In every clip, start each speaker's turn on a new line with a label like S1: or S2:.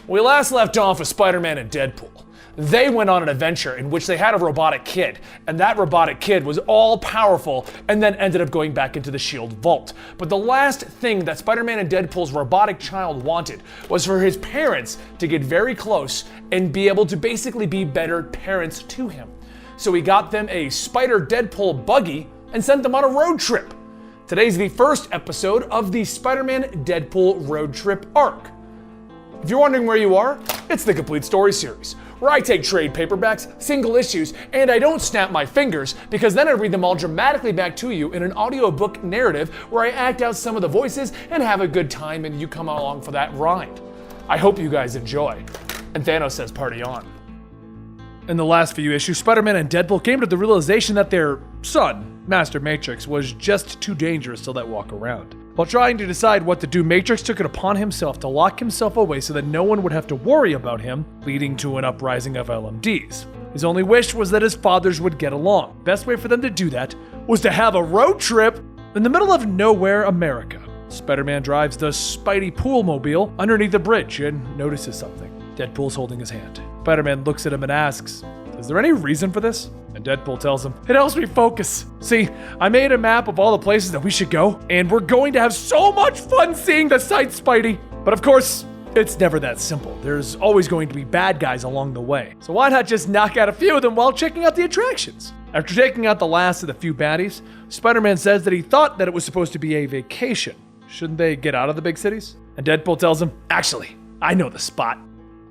S1: We last left off with Spider-Man and Deadpool. They went on an adventure in which they had a robotic kid, and that robotic kid was all powerful and then ended up going back into the S.H.I.E.L.D. vault. But the last thing that Spider-Man and Deadpool's robotic child wanted was for his parents to get very close and be able to basically be better parents to him. So he got them a Spider-Deadpool buggy and sent them on a road trip. Today's the first episode of the Spider-Man-Deadpool road trip arc. If you're wondering where you are, it's the Complete Story series, where I take trade paperbacks, single issues, and I don't snap my fingers, because then I read them all dramatically back to you in an audiobook narrative where I act out some of the voices and have a good time and you come along for that ride. I hope you guys enjoy. And Thanos says party on. In the last few issues, Spider-Man and Deadpool came to the realization that their son, Master Matrix, was just too dangerous to let walk around. While trying to decide what to do, Matrix took it upon himself to lock himself away so that no one would have to worry about him, leading to an uprising of LMDs. His only wish was that his fathers would get along. Best way for them to do that was to have a road trip in the middle of nowhere, America. Spider-Man drives the Spidey Pool Mobile underneath the bridge and notices something. Deadpool's holding his hand. Spider-Man looks at him and asks, "Is there any reason for this?" And Deadpool tells him, "It helps me focus. See, I made a map of all the places that we should go, and we're going to have so much fun seeing the sights, Spidey. But of course, it's never that simple. There's always going to be bad guys along the way. So why not just knock out a few of them while checking out the attractions?" After taking out the last of the few baddies, Spider-Man says that he thought that it was supposed to be a vacation. Shouldn't they get out of the big cities? And Deadpool tells him, "Actually, I know the spot."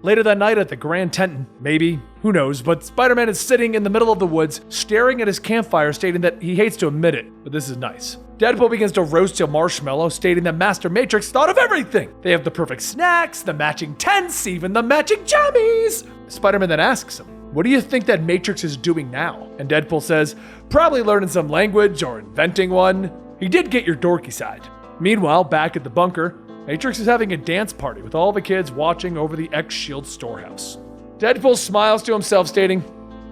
S1: Later that night at the Grand Tenton, maybe, who knows, but Spider-Man is sitting in the middle of the woods, staring at his campfire, stating that he hates to admit it, but this is nice. Deadpool begins to roast a marshmallow, stating that Master Matrix thought of everything. They have the perfect snacks, the matching tents, even the matching jammies. Spider-Man then asks him, "What do you think that Matrix is doing now?" And Deadpool says, "Probably learning some language or inventing one. He did get your dorky side." Meanwhile, back at the bunker, Matrix is having a dance party with all the kids watching over the ex-S.H.I.E.L.D. storehouse. Deadpool smiles to himself, stating,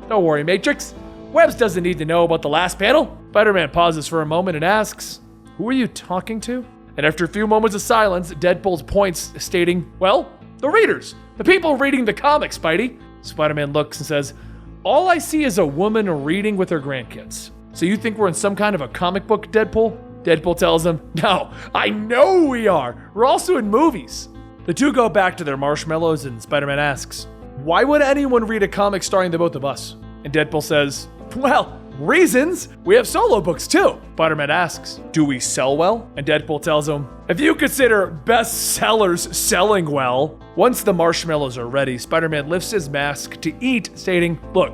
S1: "Don't worry, Matrix. Webbs doesn't need to know about the last panel." Spider-Man pauses for a moment and asks, "Who are you talking to?" And after a few moments of silence, Deadpool points, stating, "Well, the readers. The people reading the comics, Spidey." Spider-Man looks and says, "All I see is a woman reading with her grandkids. So you think we're in some kind of a comic book, Deadpool?" Deadpool tells him, "No, I know we are. We're also in movies." The two go back to their marshmallows and Spider-Man asks, "Why would anyone read a comic starring the both of us?" And Deadpool says, "Well, reasons. We have solo books too." Spider-Man asks, "Do we sell well?" And Deadpool tells him, "If you consider bestsellers selling well." Once the marshmallows are ready, Spider-Man lifts his mask to eat, stating, "Look,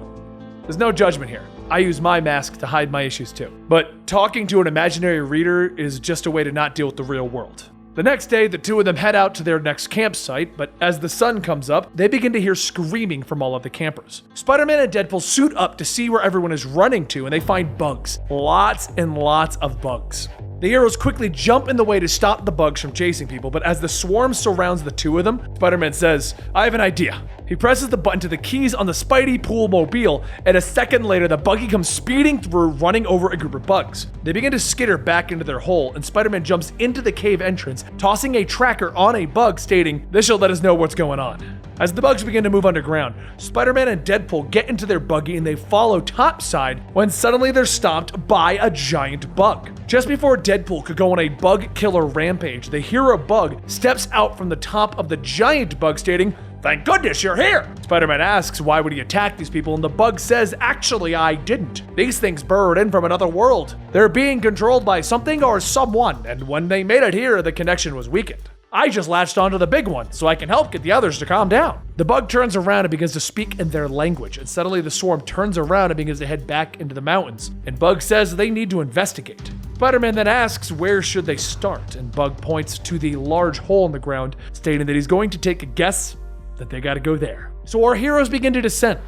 S1: there's no judgment here. I use my mask to hide my issues too. But talking to an imaginary reader is just a way to not deal with the real world." The next day, the two of them head out to their next campsite, but as the sun comes up, they begin to hear screaming from all of the campers. Spider-Man and Deadpool suit up to see where everyone is running to, and they find bugs. Lots and lots of bugs. The heroes quickly jump in the way to stop the bugs from chasing people, but as the swarm surrounds the two of them, Spider-Man says, "I have an idea." He presses the button to the keys on the Spidey Pool Mobile, and a second later, the buggy comes speeding through, running over a group of bugs. They begin to skitter back into their hole, and Spider-Man jumps into the cave entrance, tossing a tracker on a bug, stating, "This should let us know what's going on." As the bugs begin to move underground, Spider-Man and Deadpool get into their buggy and they follow topside when suddenly they're stopped by a giant bug. Just before Deadpool could go on a bug killer rampage, the hero bug steps out from the top of the giant bug, stating, "Thank goodness you're here." Spider-Man asks why would he attack these people, and the bug says, "Actually, I didn't. These things burrowed in from another world. They're being controlled by something or someone, and when they made it here, the connection was weakened. I just latched onto the big one so I can help get the others to calm down." The bug turns around and begins to speak in their language, and suddenly the swarm turns around and begins to head back into the mountains, and Bug says they need to investigate. Spider-Man then asks where should they start, and Bug points to the large hole in the ground, stating that he's going to take a guess that they gotta go there. So our heroes begin to descend,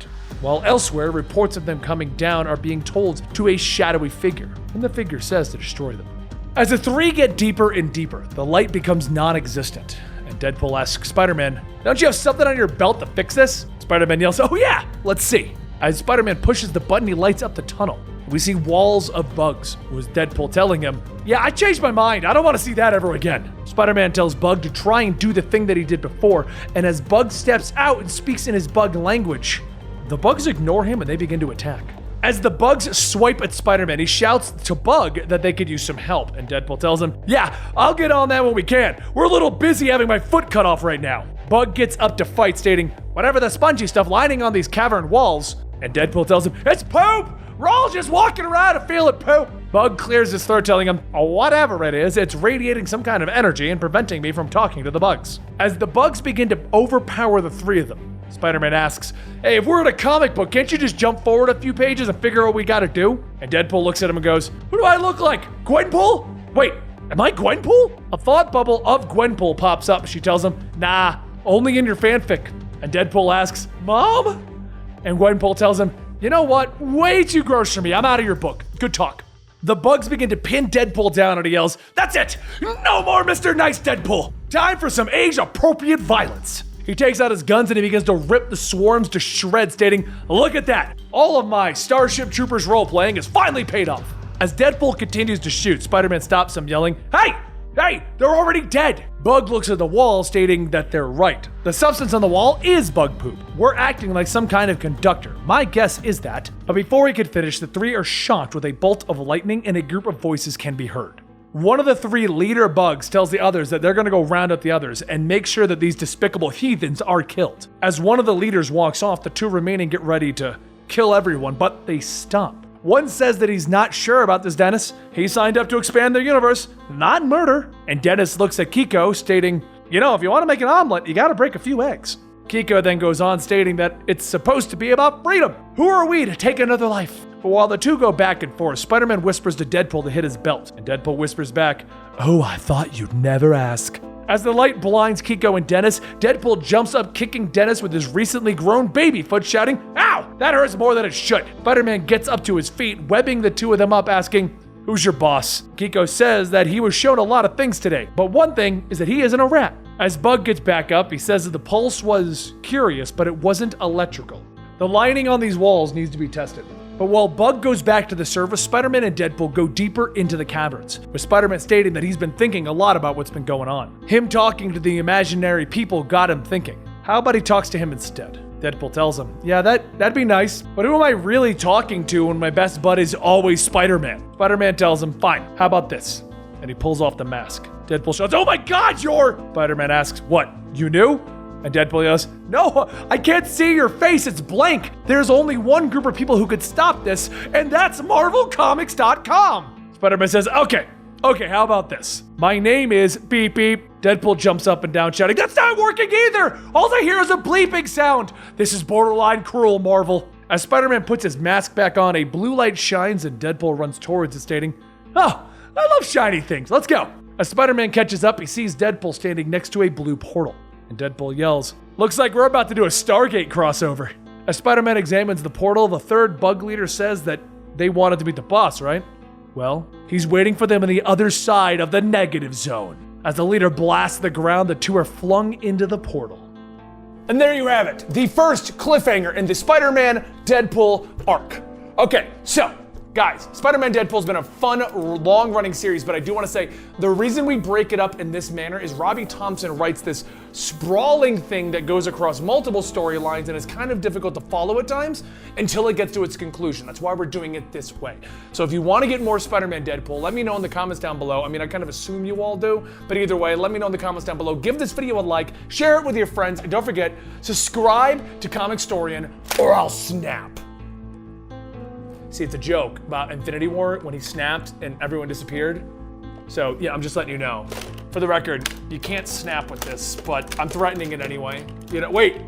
S1: while elsewhere reports of them coming down are being told to a shadowy figure, and the figure says to destroy them. As the three get deeper and deeper, the light becomes non-existent, and Deadpool asks Spider-Man, "Don't you have something on your belt to fix this?" Spider-Man yells, "Oh yeah, let's see." As Spider-Man pushes the button, he lights up the tunnel. We see walls of bugs, with Deadpool telling him, yeah, I changed my mind. I don't want to see that ever again. Spider-Man tells Bug to try and do the thing that he did before, and as Bug steps out and speaks in his bug language, the bugs ignore him and they begin to attack. As the bugs swipe at Spider-Man, he shouts to Bug that they could use some help, and Deadpool tells him, yeah, I'll get on that when we can. We're a little busy having my foot cut off right now. Bug gets up to fight, stating, whatever the spongy stuff lining on these cavern walls, and Deadpool tells him, it's poop! We're all just walking around and feeling poop. Bug clears his throat, telling him, whatever it is, it's radiating some kind of energy and preventing me from talking to the bugs. As the bugs begin to overpower the three of them, Spider-Man asks, hey, if we're in a comic book, can't you just jump forward a few pages and figure out what we gotta do? And Deadpool looks at him and goes, who do I look like? Gwenpool? Wait, am I Gwenpool? A thought bubble of Gwenpool pops up. She tells him, nah, only in your fanfic. And Deadpool asks, Mom? And Gwenpool tells him, you know what? Way too gross for me. I'm out of your book. Good talk. The bugs begin to pin Deadpool down and he yells, that's it! No more Mr. Nice Deadpool! Time for some age-appropriate violence. He takes out his guns and he begins to rip the swarms to shreds, stating, look at that! All of my Starship Troopers role-playing has finally paid off. As Deadpool continues to shoot, Spider-Man stops him, yelling, hey! Hey, they're already dead! Bug looks at the wall, stating that they're right. The substance on the wall is bug poop. We're acting like some kind of conductor. My guess is that. But before he could finish, the three are shocked with a bolt of lightning and a group of voices can be heard. One of the three leader bugs tells the others that they're gonna go round up the others and make sure that these despicable heathens are killed. As one of the leaders walks off, the two remaining get ready to kill everyone, but they stop. One says that he's not sure about this, Dennis. He signed up to expand their universe, not murder. And Dennis looks at Kiko, stating, you know, if you want to make an omelet, you gotta break a few eggs. Kiko then goes on, stating that it's supposed to be about freedom. Who are we to take another life? But while the two go back and forth, Spider-Man whispers to Deadpool to hit his belt, and Deadpool whispers back, oh, I thought you'd never ask. As the light blinds Kiko and Dennis, Deadpool jumps up, kicking Dennis with his recently grown baby foot, shouting, ow, that hurts more than it should. Spider-Man gets up to his feet, webbing the two of them up, asking, who's your boss? Kiko says that he was shown a lot of things today, but one thing is that he isn't a rat. As Bug gets back up, he says that the pulse was curious, but it wasn't electrical. The lining on these walls needs to be tested. But while Bug goes back to the surface, Spider-Man and Deadpool go deeper into the caverns, with Spider-Man stating that he's been thinking a lot about what's been going on. Him talking to the imaginary people got him thinking. How about he talks to him instead? Deadpool tells him, yeah, that'd be nice, but who am I really talking to when my best bud is always Spider-Man? Spider-Man tells him, fine, how about this? And he pulls off the mask. Deadpool shouts, oh my God, you're... Spider-Man asks, what, you knew? And Deadpool yells, no, I can't see your face, it's blank. There's only one group of people who could stop this, and that's MarvelComics.com. Spider-Man says, okay, how about this? My name is beep beep. Deadpool jumps up and down shouting, that's not working either. All I hear is a bleeping sound. This is borderline cruel, Marvel. As Spider-Man puts his mask back on, a blue light shines and Deadpool runs towards it, stating, oh, I love shiny things, let's go. As Spider-Man catches up, he sees Deadpool standing next to a blue portal. And Deadpool yells, looks like we're about to do a Stargate crossover. As Spider-Man examines the portal, the third bug leader says that they wanted to meet the boss, right? Well, he's waiting for them on the other side of the negative zone. As the leader blasts the ground, the two are flung into the portal. And there you have it, the first cliffhanger in the Spider-Man Deadpool arc. Okay, so, guys, Spider-Man Deadpool's been a fun, long-running series, but I do want to say, the reason we break it up in this manner is Robbie Thompson writes this sprawling thing that goes across multiple storylines and is kind of difficult to follow at times until it gets to its conclusion. That's why we're doing it this way. So if you want to get more Spider-Man Deadpool, let me know in the comments down below. I mean, I kind of assume you all do, but either way, let me know in the comments down below. Give this video a like, share it with your friends, and don't forget, subscribe to Comicstorian or I'll snap. See, it's a joke about Infinity War when he snapped and everyone disappeared. So yeah, I'm just letting you know. For the record, you can't snap with this, but I'm threatening it anyway. You know, wait.